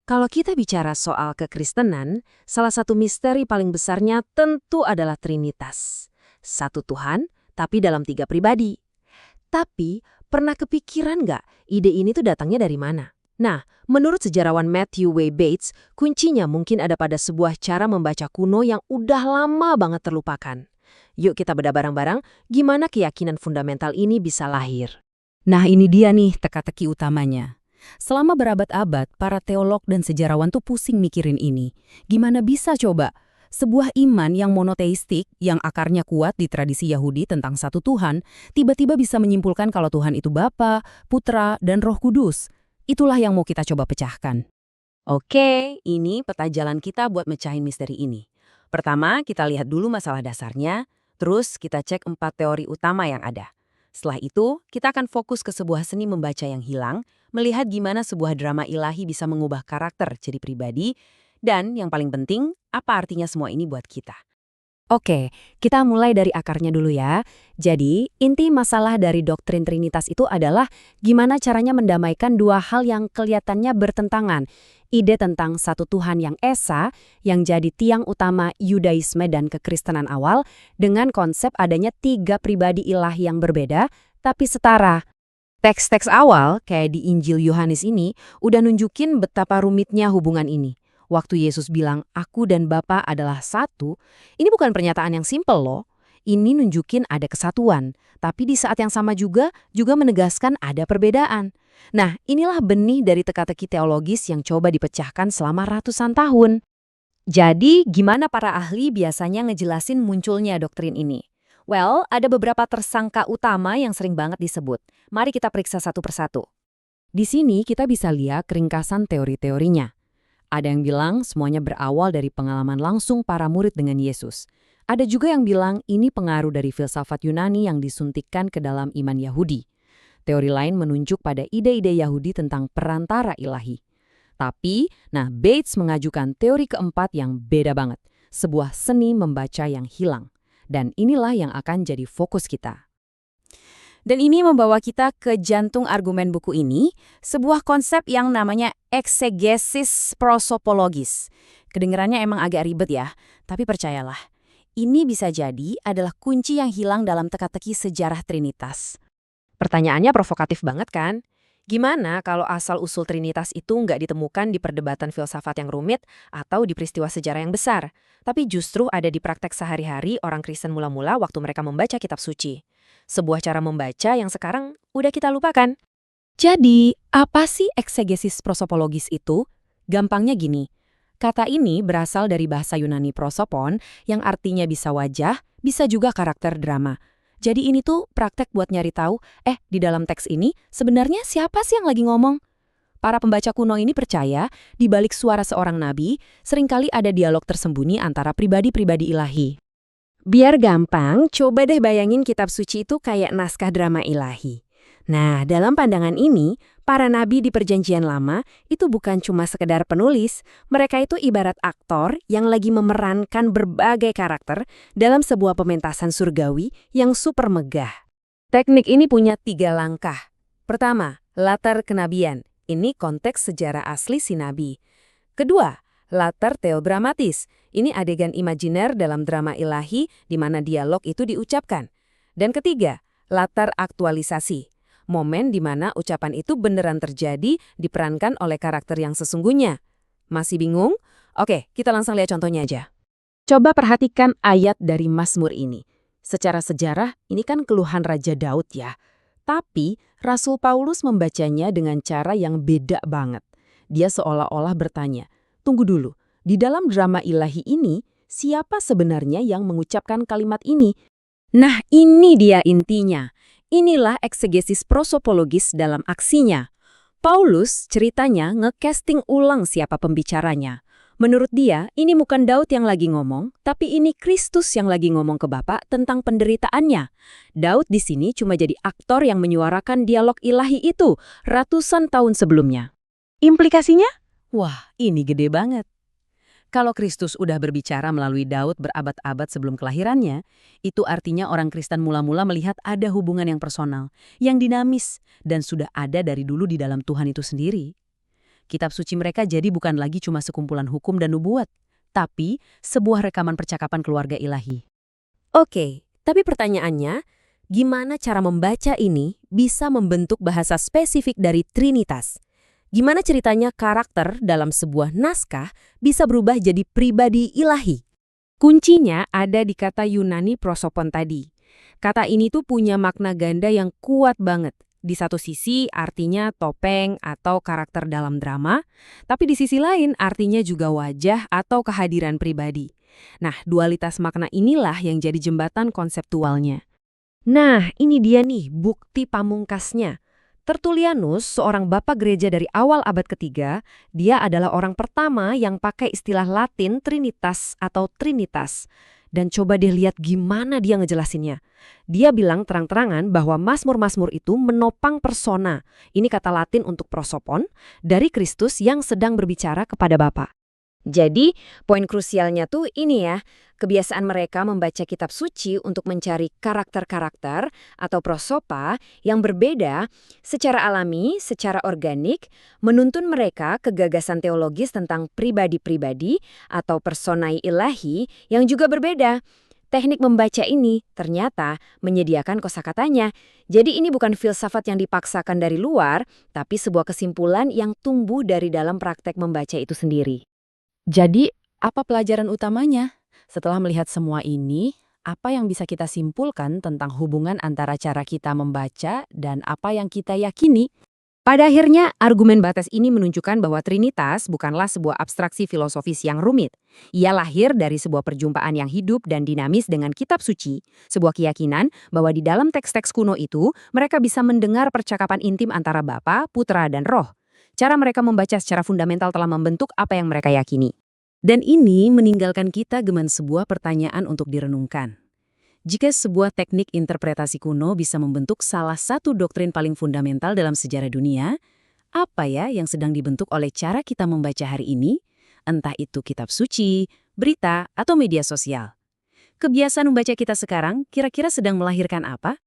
Kalau kita bicara soal kekristenan, salah satu misteri paling besarnya tentu adalah Trinitas. Satu Tuhan, tapi dalam tiga pribadi. Tapi, pernah kepikiran nggak ide ini tuh datangnya dari mana? Nah, menurut sejarawan Matthew W. Bates, kuncinya mungkin ada pada sebuah cara membaca kuno yang udah lama banget terlupakan. Yuk kita bedah bareng-barang gimana keyakinan fundamental ini bisa lahir. Nah ini dia nih teka-teki utamanya. Selama berabad-abad, para teolog dan sejarawan tuh pusing mikirin ini. Gimana bisa coba? Sebuah iman yang monoteistik, yang akarnya kuat di tradisi Yahudi tentang satu Tuhan, tiba-tiba bisa menyimpulkan kalau Tuhan itu Bapa, Putra, dan Roh Kudus. Itulah yang mau kita coba pecahkan. Oke, ini peta jalan kita buat mecahin misteri ini. Pertama, kita lihat dulu masalah dasarnya, terus kita cek 4 teori utama yang ada. Setelah itu, kita akan fokus ke sebuah seni membaca yang hilang, melihat gimana sebuah drama ilahi bisa mengubah karakter jadi pribadi, dan yang paling penting, apa artinya semua ini buat kita. Oke, kita mulai dari akarnya dulu ya. Jadi, inti masalah dari doktrin Trinitas itu adalah gimana caranya mendamaikan dua hal yang kelihatannya bertentangan. Ide tentang satu Tuhan yang esa, yang jadi tiang utama Yudaisme dan kekristenan awal, dengan konsep adanya tiga pribadi ilahi yang berbeda, tapi setara. Teks-teks awal, kayak di Injil Yohanes ini, udah nunjukin betapa rumitnya hubungan ini. Waktu Yesus bilang, aku dan Bapa adalah satu, ini bukan pernyataan yang simpel loh. Ini nunjukin ada kesatuan, tapi di saat yang sama juga menegaskan ada perbedaan. Nah, inilah benih dari teka-teki teologis yang coba dipecahkan selama ratusan tahun. Jadi, gimana para ahli biasanya ngejelasin munculnya doktrin ini? Well, ada beberapa tersangka utama yang sering banget disebut. Mari kita periksa satu persatu. Di sini kita bisa lihat ringkasan teori-teorinya. Ada yang bilang semuanya berawal dari pengalaman langsung para murid dengan Yesus. Ada juga yang bilang ini pengaruh dari filsafat Yunani yang disuntikkan ke dalam iman Yahudi. Teori lain menunjuk pada ide-ide Yahudi tentang perantara ilahi. Tapi, Bates mengajukan teori keempat yang beda banget. Sebuah seni membaca yang hilang. Dan inilah yang akan jadi fokus kita. Dan ini membawa kita ke jantung argumen buku ini, sebuah konsep yang namanya eksegesis prosopologis. Kedengarannya emang agak ribet ya, tapi percayalah, ini bisa jadi adalah kunci yang hilang dalam teka-teki sejarah Trinitas. Pertanyaannya provokatif banget kan? Gimana kalau asal-usul Trinitas itu nggak ditemukan di perdebatan filsafat yang rumit atau di peristiwa sejarah yang besar, tapi justru ada di praktek sehari-hari orang Kristen mula-mula waktu mereka membaca kitab suci? Sebuah cara membaca yang sekarang udah kita lupakan. Jadi, apa sih eksegesis prosopologis itu? Gampangnya gini, kata ini berasal dari bahasa Yunani prosopon yang artinya bisa wajah, bisa juga karakter drama. Jadi ini tuh praktek buat nyari tahu, di dalam teks ini sebenarnya siapa sih yang lagi ngomong? Para pembaca kuno ini percaya, di balik suara seorang nabi, seringkali ada dialog tersembunyi antara pribadi-pribadi ilahi. Biar gampang, coba deh bayangin kitab suci itu kayak naskah drama ilahi. Nah, dalam pandangan ini, para nabi di Perjanjian Lama itu bukan cuma sekedar penulis, mereka itu ibarat aktor yang lagi memerankan berbagai karakter dalam sebuah pementasan surgawi yang super megah. Teknik ini punya 3 langkah. Pertama, latar kenabian. Ini konteks sejarah asli si nabi. Kedua, latar teodramatis. Ini adegan imajiner dalam drama ilahi di mana dialog itu diucapkan. Dan ketiga, latar aktualisasi. Momen di mana ucapan itu beneran terjadi diperankan oleh karakter yang sesungguhnya. Masih bingung? Oke, kita langsung lihat contohnya aja. Coba perhatikan ayat dari Mazmur ini. Secara sejarah, ini kan keluhan Raja Daud ya. Tapi, Rasul Paulus membacanya dengan cara yang beda banget. Dia seolah-olah bertanya, tunggu dulu, di dalam drama ilahi ini, siapa sebenarnya yang mengucapkan kalimat ini? Nah, ini dia intinya. Inilah eksegesis prosopologis dalam aksinya. Paulus ceritanya nge-casting ulang siapa pembicaranya. Menurut dia, ini bukan Daud yang lagi ngomong, tapi ini Kristus yang lagi ngomong ke Bapa tentang penderitaannya. Daud di sini cuma jadi aktor yang menyuarakan dialog ilahi itu ratusan tahun sebelumnya. Implikasinya? Wah, ini gede banget. Kalau Kristus udah berbicara melalui Daud berabad-abad sebelum kelahirannya, itu artinya orang Kristen mula-mula melihat ada hubungan yang personal, yang dinamis, dan sudah ada dari dulu di dalam Tuhan itu sendiri. Kitab suci mereka jadi bukan lagi cuma sekumpulan hukum dan nubuat, tapi sebuah rekaman percakapan keluarga ilahi. Oke, tapi pertanyaannya, gimana cara membaca ini bisa membentuk bahasa spesifik dari Trinitas? Gimana ceritanya karakter dalam sebuah naskah bisa berubah jadi pribadi ilahi? Kuncinya ada di kata Yunani prosopon tadi. Kata ini tuh punya makna ganda yang kuat banget. Di satu sisi artinya topeng atau karakter dalam drama, tapi di sisi lain artinya juga wajah atau kehadiran pribadi. Nah, dualitas makna inilah yang jadi jembatan konseptualnya. Nah, ini dia nih bukti pamungkasnya. Tertullianus, seorang bapak gereja dari awal abad ketiga, dia adalah orang pertama yang pakai istilah Latin Trinitas atau Trinitas. Dan coba deh lihat gimana dia ngejelasinnya. Dia bilang terang-terangan bahwa Mazmur-Mazmur itu menopang persona, ini kata Latin untuk prosopon, dari Kristus yang sedang berbicara kepada Bapa. Jadi, poin krusialnya tuh ini ya, kebiasaan mereka membaca kitab suci untuk mencari karakter-karakter atau prosopa yang berbeda secara alami, secara organik, menuntun mereka ke gagasan teologis tentang pribadi-pribadi atau personai ilahi yang juga berbeda. Teknik membaca ini ternyata menyediakan kosakatanya. Jadi ini bukan filsafat yang dipaksakan dari luar, tapi sebuah kesimpulan yang tumbuh dari dalam praktek membaca itu sendiri. Jadi, apa pelajaran utamanya? Setelah melihat semua ini, apa yang bisa kita simpulkan tentang hubungan antara cara kita membaca dan apa yang kita yakini? Pada akhirnya, argumen batas ini menunjukkan bahwa Trinitas bukanlah sebuah abstraksi filosofis yang rumit. Ia lahir dari sebuah perjumpaan yang hidup dan dinamis dengan kitab suci, sebuah keyakinan bahwa di dalam teks-teks kuno itu, mereka bisa mendengar percakapan intim antara Bapa, Putra, dan Roh. Cara mereka membaca secara fundamental telah membentuk apa yang mereka yakini. Dan ini meninggalkan kita dengan sebuah pertanyaan untuk direnungkan. Jika sebuah teknik interpretasi kuno bisa membentuk salah satu doktrin paling fundamental dalam sejarah dunia, apa ya yang sedang dibentuk oleh cara kita membaca hari ini? Entah itu kitab suci, berita, atau media sosial. Kebiasaan membaca kita sekarang kira-kira sedang melahirkan apa?